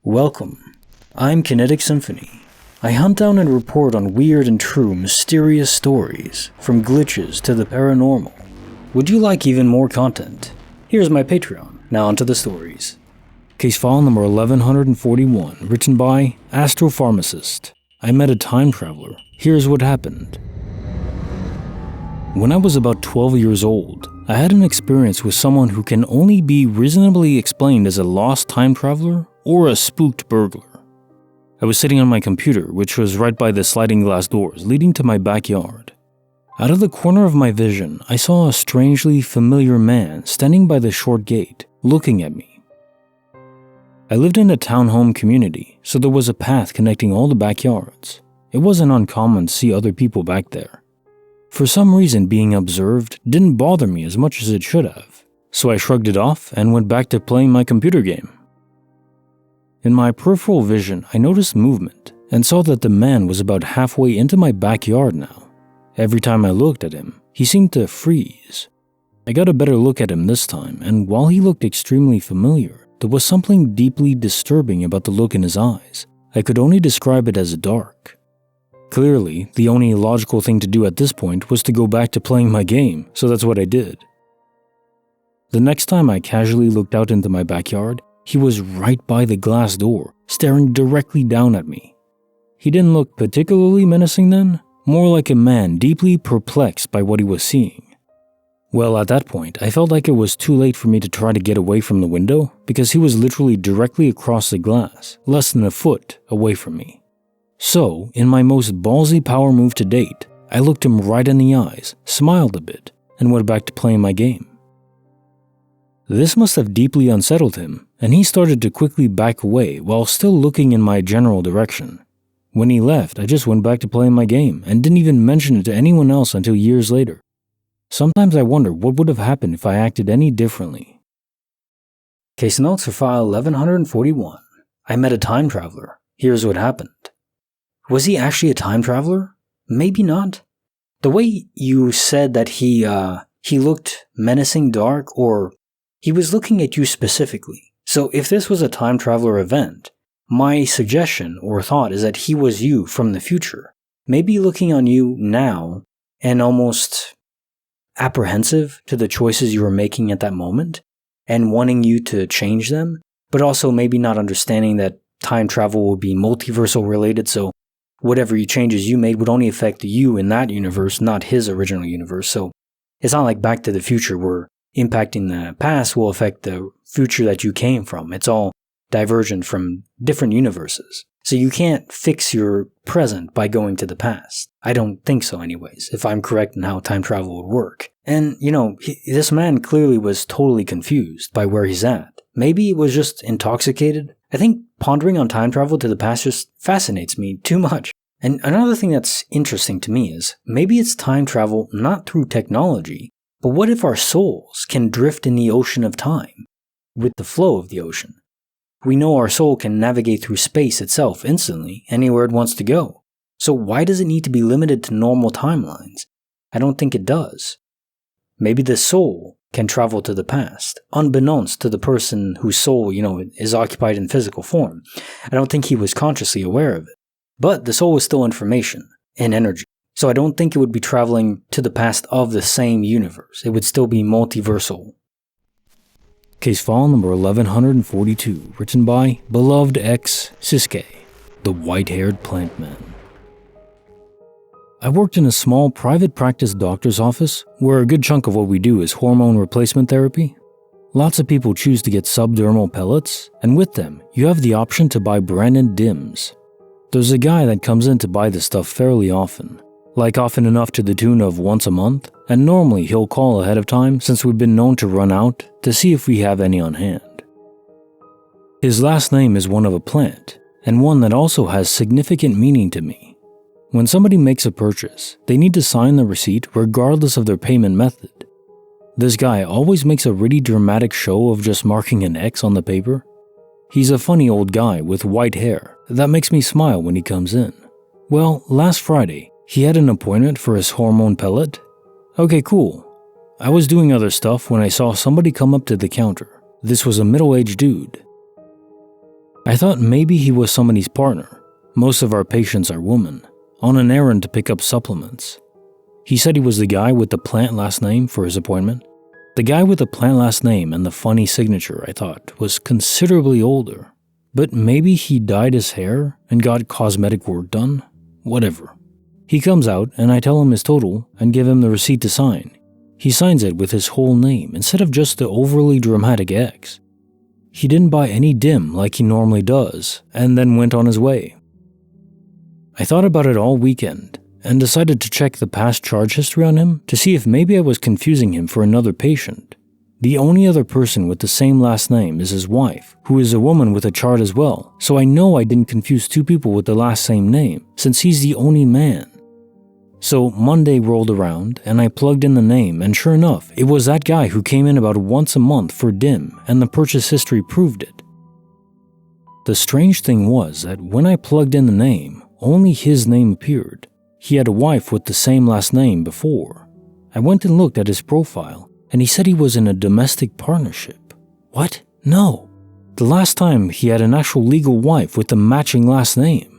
Welcome. I'm Kinetic Symphony. I hunt down and report on weird and true mysterious stories, from glitches to the paranormal. Would you like even more content? Here's my Patreon. Now onto the stories. Case file number 1141, written by Astropharmacist. I met a time traveler. Here's what happened. When I was about 12 years old, I had an experience with someone who can only be reasonably explained as a lost time traveler or a spooked burglar. I was sitting on my computer, which was right by the sliding glass doors leading to my backyard. Out of the corner of my vision, I saw a strangely familiar man standing by the short gate, looking at me. I lived in a townhome community, so there was a path connecting all the backyards. It wasn't uncommon to see other people back there. For some reason, being observed didn't bother me as much as it should have, so I shrugged it off and went back to playing my computer game. In my peripheral vision, I noticed movement and saw that the man was about halfway into my backyard now. Every time I looked at him, he seemed to freeze. I got a better look at him this time, and while he looked extremely familiar, there was something deeply disturbing about the look in his eyes. I could only describe it as dark. Clearly, the only logical thing to do at this point was to go back to playing my game, so that's what I did. The next time I casually looked out into my backyard, he was right by the glass door, staring directly down at me. He didn't look particularly menacing then, more like a man deeply perplexed by what he was seeing. Well, at that point, I felt like it was too late for me to try to get away from the window because he was literally directly across the glass, less than a foot away from me. So, in my most ballsy power move to date, I looked him right in the eyes, smiled a bit, and went back to playing my game. This must have deeply unsettled him, and he started to quickly back away while still looking in my general direction. When he left, I just went back to playing my game and didn't even mention it to anyone else until years later. Sometimes I wonder what would have happened if I acted any differently. Case notes for file 1141. I met a time traveler. Here's what happened. Was he actually a time traveler? Maybe not. The way you said that he looked menacing dark, or he was looking at you specifically. So if this was a time traveler event, my suggestion or thought is that he was you from the future, maybe looking on you now and almost apprehensive to the choices you were making at that moment and wanting you to change them, but also maybe not understanding that time travel would be multiversal related, so whatever changes you made would only affect you in that universe, not his original universe. So it's not like Back to the Future where impacting the past will affect the future that you came from. It's all divergent from different universes. So you can't fix your present by going to the past. I don't think so anyways, if I'm correct in how time travel would work. And, this man clearly was totally confused by where he's at. Maybe he was just intoxicated. I think pondering on time travel to the past just fascinates me too much. And another thing that's interesting to me is maybe it's time travel not through technology, but what if our souls can drift in the ocean of time with the flow of the ocean? We know our soul can navigate through space itself instantly, anywhere it wants to go. So why does it need to be limited to normal timelines? I don't think it does. Maybe the soul can travel to the past, unbeknownst to the person whose soul, is occupied in physical form. I don't think he was consciously aware of it. But the soul is still information and energy. So I don't think it would be traveling to the past of the same universe. It would still be multiversal. Case file number 1142, written by BelovedxCisque, the white-haired plant man. I worked in a small private practice doctor's office where a good chunk of what we do is hormone replacement therapy. Lots of people choose to get subdermal pellets, and with them, you have the option to buy branded DIMs. There's a guy that comes in to buy this stuff fairly often. Like often enough to the tune of once a month, and normally he'll call ahead of time since we've been known to run out to see if we have any on hand. His last name is one of a plant, and one that also has significant meaning to me. When somebody makes a purchase, they need to sign the receipt regardless of their payment method. This guy always makes a really dramatic show of just marking an X on the paper. He's a funny old guy with white hair that makes me smile when he comes in. Well, last Friday, he had an appointment for his hormone pellet. Okay, cool. I was doing other stuff when I saw somebody come up to the counter. This was a middle-aged dude. I thought maybe he was somebody's partner. Most of our patients are women, on an errand to pick up supplements. He said he was the guy with the plant last name for his appointment. The guy with the plant last name and the funny signature, I thought, was considerably older. But maybe he dyed his hair and got cosmetic work done? Whatever. He comes out and I tell him his total and give him the receipt to sign. He signs it with his whole name instead of just the overly dramatic X. He didn't buy any dim like he normally does and then went on his way. I thought about it all weekend and decided to check the past charge history on him to see if maybe I was confusing him for another patient. The only other person with the same last name is his wife, who is a woman with a chart as well, so I know I didn't confuse two people with the last same name, since he's the only man. So Monday rolled around, and I plugged in the name, and sure enough, it was that guy who came in about once a month for DIM, and the purchase history proved it. The strange thing was that when I plugged in the name, only his name appeared. He had a wife with the same last name before. I went and looked at his profile, and he said he was in a domestic partnership. What? No. The last time he had an actual legal wife with the matching last name.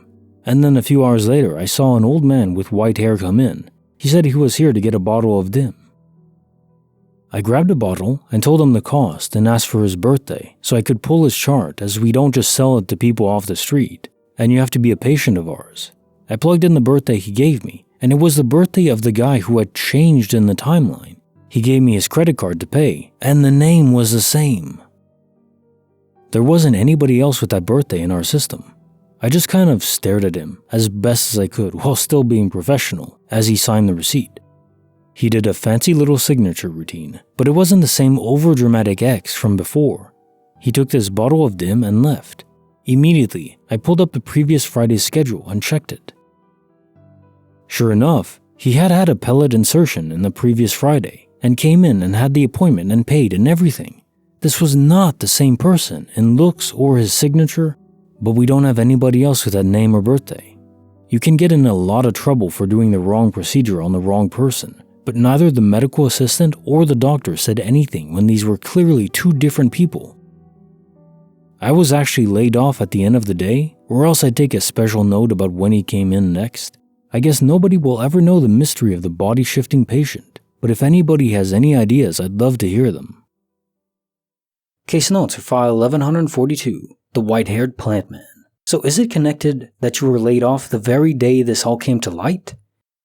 And then a few hours later, I saw an old man with white hair come in. He said he was here to get a bottle of DIM. I grabbed a bottle and told him the cost and asked for his birthday so I could pull his chart, as we don't just sell it to people off the street, and you have to be a patient of ours. I plugged in the birthday he gave me, and it was the birthday of the guy who had changed in the timeline. He gave me his credit card to pay, and the name was the same. There wasn't anybody else with that birthday in our system. I just kind of stared at him as best as I could while still being professional as he signed the receipt. He did a fancy little signature routine, but it wasn't the same overdramatic X from before. He took this bottle of DIM and left. Immediately, I pulled up the previous Friday's schedule and checked it. Sure enough, he had had a pellet insertion in the previous Friday, and came in and had the appointment and paid and everything. This was not the same person in looks or his signature, but we don't have anybody else with that name or birthday. You can get in a lot of trouble for doing the wrong procedure on the wrong person, but neither the medical assistant or the doctor said anything when these were clearly two different people. I was actually laid off at the end of the day, or else I'd take a special note about when he came in next. I guess nobody will ever know the mystery of the body-shifting patient. But if anybody has any ideas, I'd love to hear them. Case notes for file 1142, the white-haired plant man. So is it connected that you were laid off the very day this all came to light?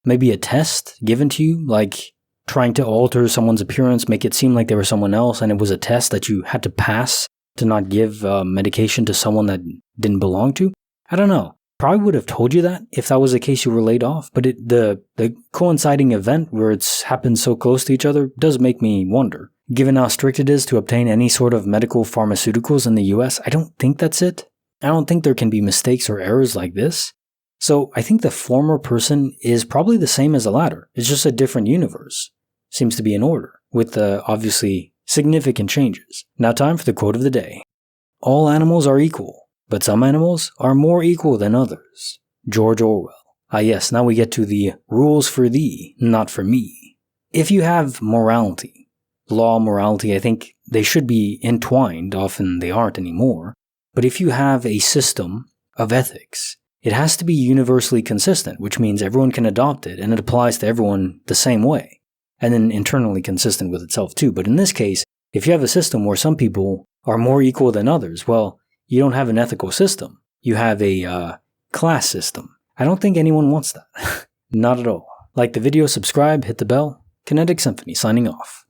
Maybe a test given to you, like trying to alter someone's appearance, make it seem like they were someone else, and it was a test that you had to pass to not give medication to someone that didn't belong to? I don't know. Probably would have told you that if that was the case you were laid off, but the coinciding event where it's happened so close to each other does make me wonder. Given how strict it is to obtain any sort of medical pharmaceuticals in the US, I don't think that's it. I don't think there can be mistakes or errors like this. So I think the former person is probably the same as the latter. It's just a different universe. Seems to be in order, with obviously significant changes. Now time for the quote of the day. All animals are equal. But some animals are more equal than others. George Orwell. Ah yes, now we get to the rules for thee, not for me. If you have morality, law, morality, I think they should be entwined, often they aren't anymore. But if you have a system of ethics, it has to be universally consistent, which means everyone can adopt it and it applies to everyone the same way. And then internally consistent with itself too. But in this case, if you have a system where some people are more equal than others, well, you don't have an ethical system. You have a class system. I don't think anyone wants that. Not at all. Like the video, subscribe, hit the bell. Kinetic Symphony signing off.